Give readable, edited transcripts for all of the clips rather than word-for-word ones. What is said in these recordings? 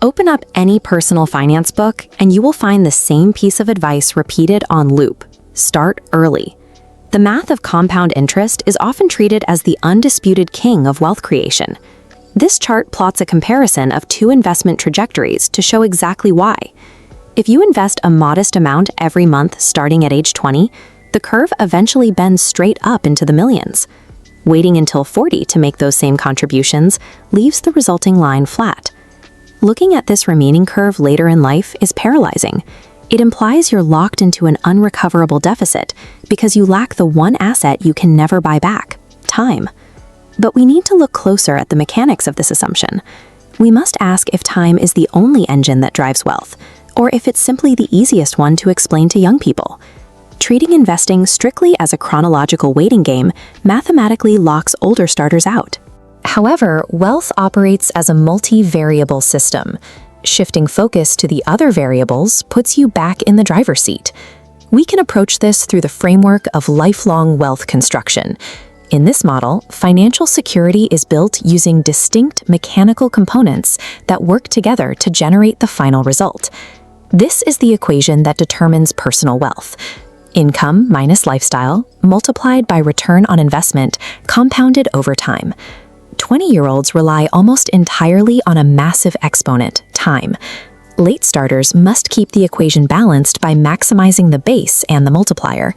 Open up any personal finance book and you will find the same piece of advice repeated on loop. Start early. The math of compound interest is often treated as the undisputed king of wealth creation. This chart plots a comparison of two investment trajectories to show exactly why. If you invest a modest amount every month starting at age 20, the curve eventually bends straight up into the millions. Waiting until 40 to make those same contributions leaves the resulting line flat. Looking at this remaining curve later in life is paralyzing. It implies you're locked into an unrecoverable deficit because you lack the one asset you can never buy back: time. But we need to look closer at the mechanics of this assumption. We must ask if time is the only engine that drives wealth, or if it's simply the easiest one to explain to young people. Treating investing strictly as a chronological waiting game mathematically locks older starters out. However, wealth operates as a multi-variable system. Shifting focus to the other variables puts you back in the driver's seat. We can approach this through the framework of lifelong wealth construction. In this model, financial security is built using distinct mechanical components that work together to generate the final result. This is the equation that determines personal wealth. Income minus lifestyle, multiplied by return on investment, compounded over time. 20-year-olds rely almost entirely on a massive exponent, time. Late starters must keep the equation balanced by maximizing the base and the multiplier.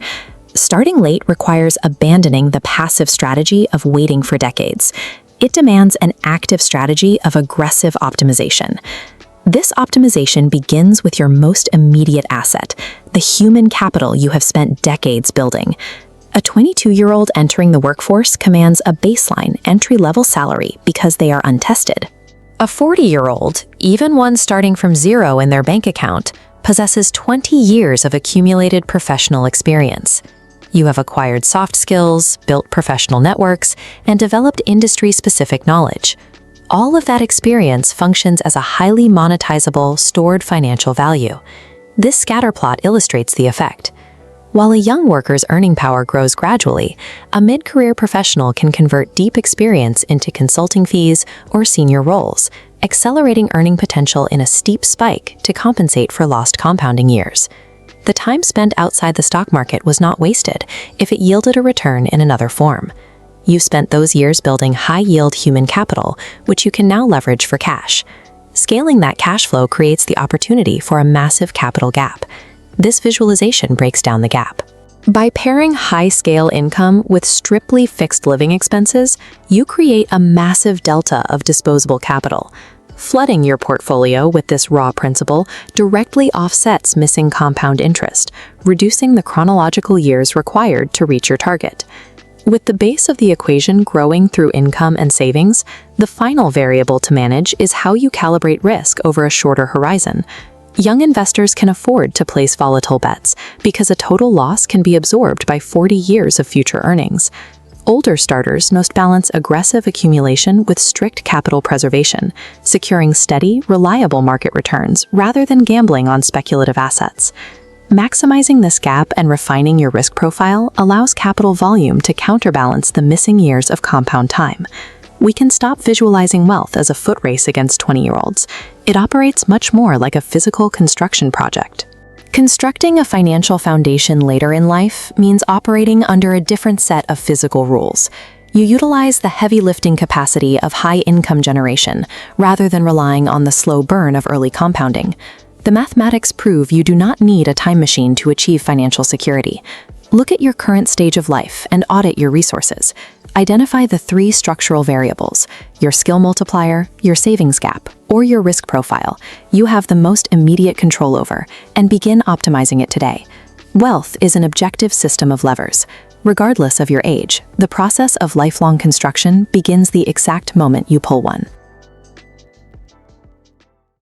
Starting late requires abandoning the passive strategy of waiting for decades. It demands an active strategy of aggressive optimization. This optimization begins with your most immediate asset, the human capital you have spent decades building. A 22-year-old entering the workforce commands a baseline entry-level salary because they are untested. A 40-year-old, even one starting from zero in their bank account, possesses 20 years of accumulated professional experience. You have acquired soft skills, built professional networks, and developed industry-specific knowledge. All of that experience functions as a highly monetizable, stored financial value. This scatterplot illustrates the effect. While a young worker's earning power grows gradually, a mid-career professional can convert deep experience into consulting fees or senior roles, accelerating earning potential in a steep spike to compensate for lost compounding years. The time spent outside the stock market was not wasted if it yielded a return in another form. You spent those years building high-yield human capital, which you can now leverage for cash. Scaling that cash flow creates the opportunity for a massive capital gap. This visualization breaks down the gap. By pairing high-scale income with strictly fixed living expenses, you create a massive delta of disposable capital. Flooding your portfolio with this raw principal directly offsets missing compound interest, reducing the chronological years required to reach your target. With the base of the equation growing through income and savings, the final variable to manage is how you calibrate risk over a shorter horizon. Young investors can afford to place volatile bets because a total loss can be absorbed by 40 years of future earnings. Older starters must balance aggressive accumulation with strict capital preservation, securing steady, reliable market returns rather than gambling on speculative assets. Maximizing this gap and refining your risk profile allows capital volume to counterbalance the missing years of compound time. We can stop visualizing wealth as a foot race against 20-year-olds. It operates much more like a physical construction project. Constructing a financial foundation later in life means operating under a different set of physical rules. You utilize the heavy lifting capacity of high income generation rather than relying on the slow burn of early compounding. The mathematics prove you do not need a time machine to achieve financial security. Look at your current stage of life and audit your resources. Identify the three structural variables: your skill multiplier, your savings gap, or your risk profile you have the most immediate control over, and begin optimizing it today. Wealth is an objective system of levers. Regardless of your age, the process of lifelong construction begins the exact moment you pull one.